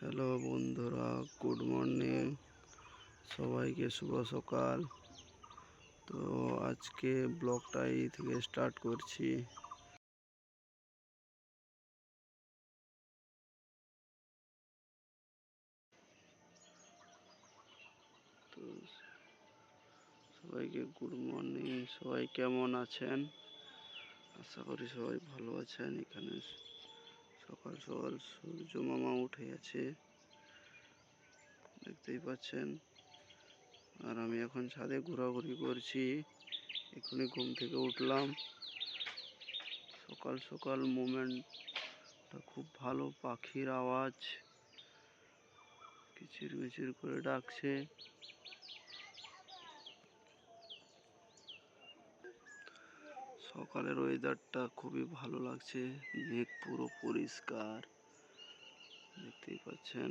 Hello বন্ধুরা, good morning. সবাইকে শুভ সকাল। তো আজকে ব্লগটা এই থেকে স্টার্ট করছি। তো সবাইকে গুড মর্নিং। সবাই কেমন আছেন? আশা করি সবাই ভালো আছেন। এখানে সকাল সকাল সূর্য মামা উঠে গেছে, দেখতেই পাচ্ছেন। আর আমি এখন ছাদে ঘোরাঘুরি করছি। এখনই ঘুম থেকে উঠলাম। সকাল সকাল মোমেন্টটা খুব ভালো। পাখির আওয়াজ কিচির মিচির করে ডাকছে। সকালের ওয়েদারটা খুবই ভালো লাগছে। মেঘ পুরো পরিষ্কার, দেখতেই পাচ্ছেন।